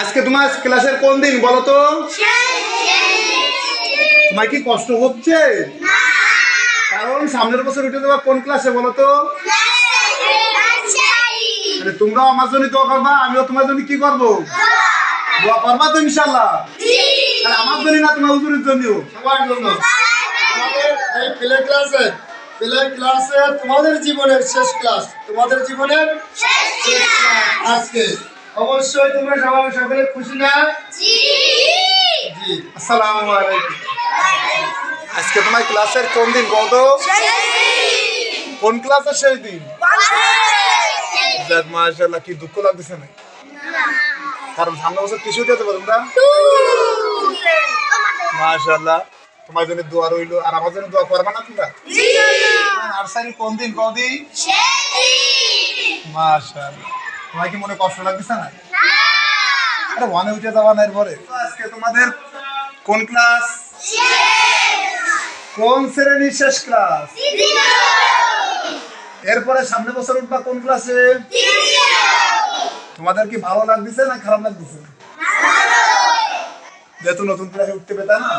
আজকে তোমার ক্লাসের কোন দিন বলো তো? তোমার কি কষ্ট হচ্ছে? কারণ সামনের বছর উঠে দেওয়া কোন ক্লাসে বলো তো? তোমরাও আমার জন্য দোয়া করবা, আমিও তোমার জন্য কি করবো? দোয়া করবা তো ইনশাআল্লাহ। আমার জন্য না, তোমার হুজুরের জন্য, সবার জন্য। তোমাদের এই প্লে ক্লাসে তোমাদের জীবনের শেষ ক্লাস, তোমাদের জীবনের শেষ ক্লাস আজকে। অবশ্যই তোমরা সকলে খুশি না? জি জি। আসসালামু আলাইকুম। আজকে তোমার ক্লাসের কোন দিন কত? কোন ক্লাসের শেষ দিন? মাশাআল্লাহ, কি দুঃখ লাগতেছে না? কারণ সামনে বছর কিছু উঠে যাবে তোমরা। মাশাআল্লাহ, তোমার জন্য দোয়া রইল। আর আমার জন্য দোয়া করবা না তোমরা? নার্সারি কোন দিন কদি? মাশাআল্লাহ, তোমার কি মনে কষ্ট লাগতেছে না? আরে ওয়ানে উঠে যাবা না এরপরে। আজকে তোমাদের কোন ক্লাস? কোন শ্রেণীর শেষ ক্লাস? এরপরে সামনে বছর উঠবা কোন ক্লাসে? তোমাদের কি ভালো লাগতেছে না খারাপ লাগতেছে? যেহেতু নতুন ক্লাসে উঠতে পেতা না,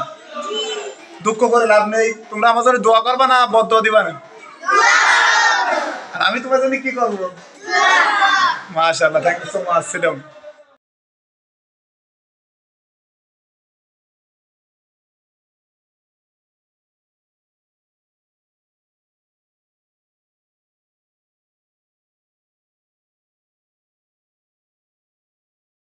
দুঃখ করে লাভ নেই। তোমরা আমার জন্য দোয়া করবা না বদদোয়া দিবা না? আর আমি তোমার জন্য কি করবো? মাশাআল্লাহ, thank you so much. Sit down.